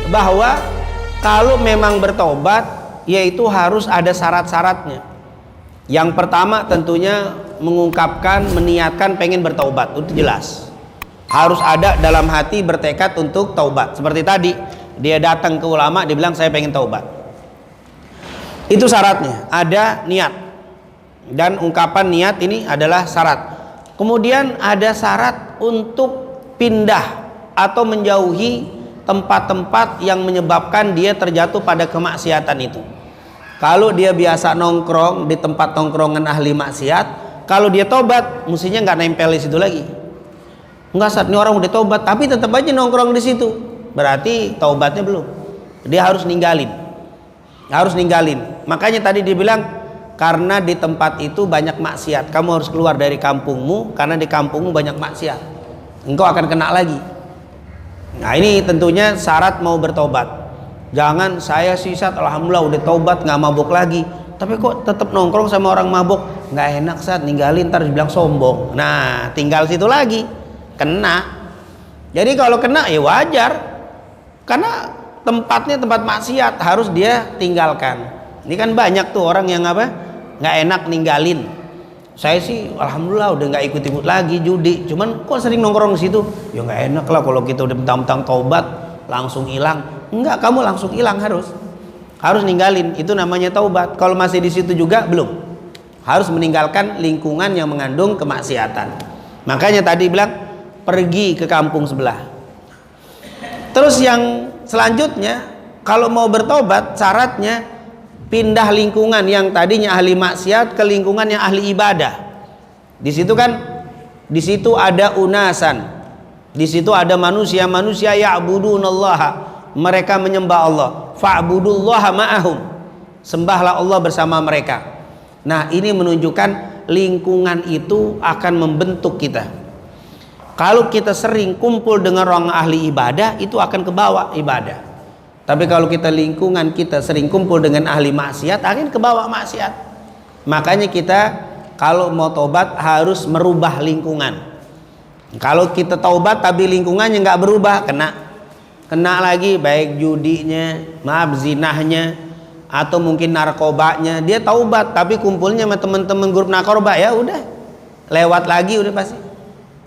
bahwa kalau memang bertobat, yaitu harus ada syarat-syaratnya. Yang pertama tentunya mengungkapkan, meniatkan pengen bertaubat, itu jelas. Harus ada dalam hati bertekad untuk taubat. Seperti tadi, dia datang ke ulama, dia bilang saya pengen taubat. Itu syaratnya, ada niat. Dan ungkapan niat ini adalah syarat. Kemudian ada syarat untuk pindah atau menjauhi tempat-tempat yang menyebabkan dia terjatuh pada kemaksiatan itu. Kalau dia biasa nongkrong di tempat nongkrongan ahli maksiat, kalau dia tobat, mestinya nggak nempel di situ lagi. Enggak, saat ini orang udah tobat, tapi tetap aja nongkrong di situ. Berarti taubatnya belum. Dia harus ninggalin. Harus ninggalin. Makanya tadi dia bilang, karena di tempat itu banyak maksiat, kamu harus keluar dari kampungmu, karena di kampungmu banyak maksiat, engkau akan kena lagi. Nah ini tentunya syarat mau bertobat. Jangan saya sisat, alhamdulillah udah tobat, nggak mabuk lagi, tapi kok tetap nongkrong sama orang mabuk, nggak enak, saat ninggalin ntar dibilang sombong. Nah tinggal situ lagi, kena. Jadi kalau kena ya wajar, karena tempatnya tempat maksiat, harus dia tinggalkan. Ini kan banyak tuh orang yang apa, nggak enak ninggalin. Saya sih alhamdulillah udah nggak ikut-ikut lagi judi, cuman kok sering nongkrong di situ. Ya nggak enak lah kalau kita udah mentang-mentang taubat langsung hilang. Enggak, kamu langsung hilang, harus ninggalin. Itu namanya taubat. Kalau masih di situ juga belum, harus meninggalkan lingkungan yang mengandung kemaksiatan. Makanya tadi bilang pergi ke kampung sebelah. Terus yang selanjutnya, kalau mau bertobat syaratnya pindah lingkungan yang tadinya ahli maksiat ke lingkungan yang ahli ibadah. Di situ kan, di situ ada unasan, di situ ada manusia-manusia ya'budunallaha, mereka menyembah Allah. Fa'budullaha ma'ahum, sembahlah Allah bersama mereka. Nah ini menunjukkan lingkungan itu akan membentuk kita. Kalau kita sering kumpul dengan orang ahli ibadah, itu akan kebawa ibadah. Tapi kalau kita lingkungan kita sering kumpul dengan ahli maksiat, akan kebawa maksiat. Makanya kita kalau mau tobat harus merubah lingkungan. Kalau kita taubat tapi lingkungannya nggak berubah, kena lagi, baik judinya, maaf zinahnya, atau mungkin narkobanya. Dia taubat tapi kumpulnya sama teman-teman grup narkoba, ya udah lewat lagi, udah pasti.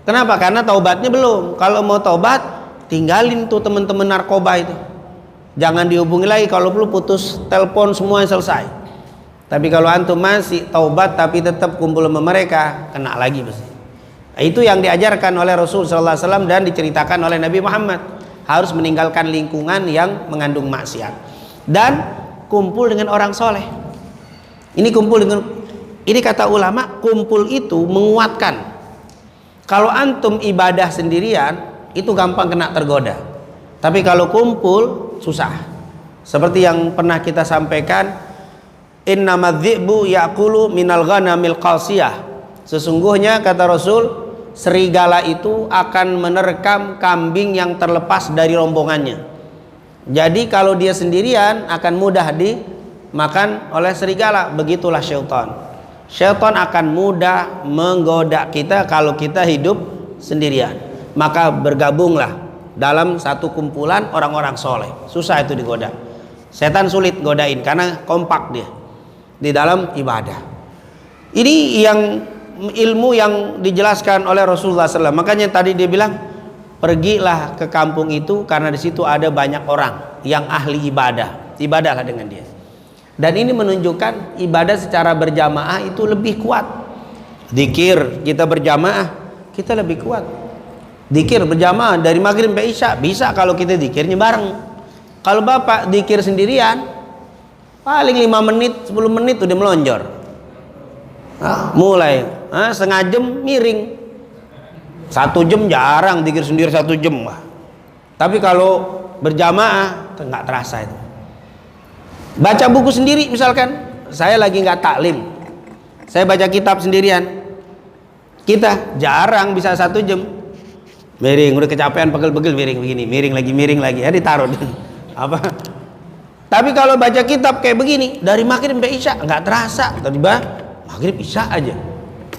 Kenapa? Karena taubatnya belum. Kalau mau taubat, tinggalin tuh teman-teman narkoba itu. Jangan dihubungi lagi, kalau perlu putus telepon, semua selesai. Tapi kalau antum masih taubat tapi tetap kumpul sama mereka, kena lagi pasti. Itu yang diajarkan oleh Rasul sallallahu alaihi wasallam dan diceritakan oleh Nabi Muhammad. Harus meninggalkan lingkungan yang mengandung maksiat dan kumpul dengan orang soleh. Ini kata ulama, kumpul itu menguatkan. Kalau antum ibadah sendirian itu gampang kena tergoda. Tapi kalau kumpul susah. Seperti yang pernah kita sampaikan, innamadh-dhi'bu ya'kulu minal ghanamil qasiyah. Sesungguhnya kata Rasul, serigala itu akan menerkam kambing yang terlepas dari rombongannya. Jadi kalau dia sendirian akan mudah dimakan oleh serigala. Begitulah syaitan. Syaitan akan mudah menggoda kita kalau kita hidup sendirian. Maka bergabunglah dalam satu kumpulan orang-orang soleh. Susah itu digoda. Setan sulit godain karena kompak dia di dalam ibadah. Ini yang ilmu yang dijelaskan oleh Rasulullah SAW. Makanya tadi dia bilang, pergilah ke kampung itu karena di situ ada banyak orang yang ahli ibadah. Ibadahlah dengan dia. Dan ini menunjukkan ibadah secara berjamaah itu lebih kuat. Zikir kita berjamaah kita lebih kuat. Zikir berjamaah dari maghrib sampai isya bisa kalau kita zikirnya bareng. Kalau bapak zikir sendirian paling 5 menit 10 menit udah melonjor. Mulai setengah jam miring, 1 jam jarang zikir sendiri 1 jam. Tapi kalau berjamaah nggak terasa itu. Baca buku sendiri misalkan, saya lagi nggak taklim, saya baca kitab sendirian, kita jarang bisa 1 jam. Miring, udah kecapean, pegel-pegel, miring begini, miring lagi, ya ditaruh apa. Tapi kalau baca kitab kayak begini, dari maghrib sampai isya nggak terasa, tiba-tiba maghrib isya aja.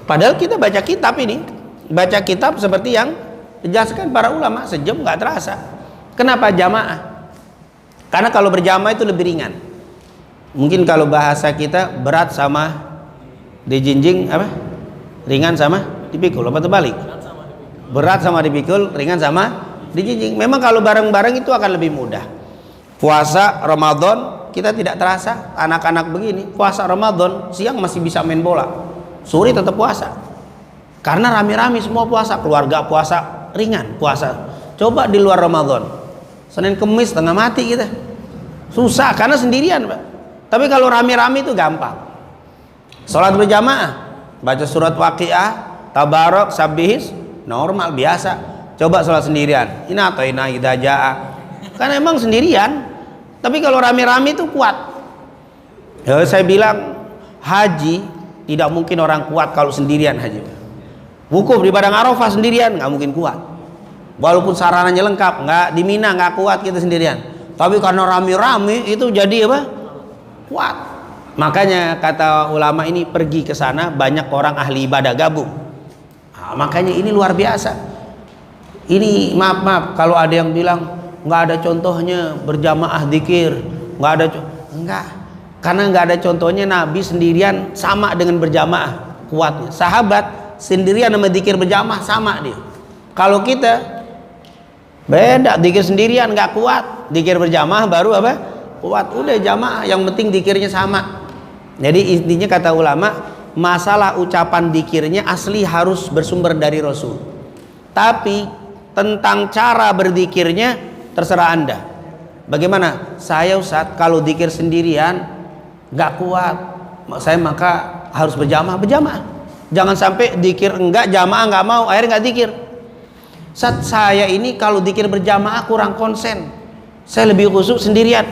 Padahal kita baca kitab ini, baca kitab seperti yang dijelaskan para ulama, sejam nggak terasa. Kenapa? Jamaah. Karena kalau berjamaah itu lebih ringan. Mungkin kalau bahasa kita berat sama dijinjing apa? Ringan sama dipikul, apa terbalik? Berat sama dipikul, ringan sama dijinjing. Memang kalau bareng-bareng itu akan lebih mudah. Puasa Ramadan kita tidak terasa, anak-anak begini puasa Ramadan siang masih bisa main bola, sore tetap puasa. Karena rame-rame semua puasa, keluarga puasa ringan puasa. Coba di luar Ramadan, Senin Kemis setengah mati kita, susah karena sendirian Pak. Tapi kalau rame-rame itu gampang. Sholat berjamaah, baca surat Waqiah, Tabarok, Sabbihis, normal biasa. Coba sholat sendirian, Inatoina idza jaa, kan emang sendirian. Tapi kalau rame-rame itu kuat. Ya, saya bilang haji tidak mungkin orang kuat kalau sendirian haji. Wukuf di Padang Arafah sendirian nggak mungkin kuat. Walaupun sarananya lengkap, nggak di Mina nggak kuat kita sendirian. Tapi karena rame-rame itu jadi apa? Kuat. Makanya kata ulama ini pergi ke sana banyak orang ahli ibadah gabung. Nah, makanya ini luar biasa. Ini maaf kalau ada yang bilang nggak ada contohnya berjamaah dzikir, nggak ada, enggak, karena nggak ada contohnya Nabi sendirian sama dengan berjamaah kuatnya. Sahabat sendirian sama dzikir berjamaah sama dia. Kalau kita beda, dzikir sendirian nggak kuat, dzikir berjamaah baru apa? Kuat. Udah jamaah, yang penting dzikirnya sama. Jadi intinya kata ulama, masalah ucapan dzikirnya asli harus bersumber dari Rasul. Tapi tentang cara berzikirnya terserah Anda. Bagaimana? Saya Ustaz kalau dzikir sendirian nggak kuat, saya maka harus berjamaah. Jangan sampai dzikir enggak, jamaah nggak mau, akhirnya nggak dzikir. Ustaz saya ini kalau dzikir berjamaah kurang konsen, saya lebih khusyuk sendirian,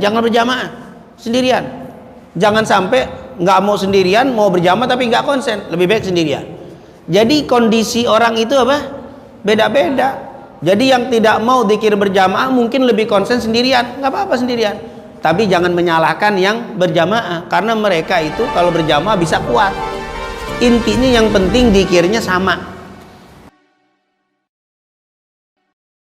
jangan berjamaah, sendirian. Jangan sampai nggak mau sendirian, mau berjamaah tapi nggak konsen, lebih baik sendirian. Jadi kondisi orang itu apa? Beda-beda. Jadi yang tidak mau dzikir berjamaah mungkin lebih konsen sendirian, nggak apa-apa sendirian. Tapi jangan menyalahkan yang berjamaah, karena mereka itu kalau berjamaah bisa kuat. Intinya yang penting dzikirnya sama.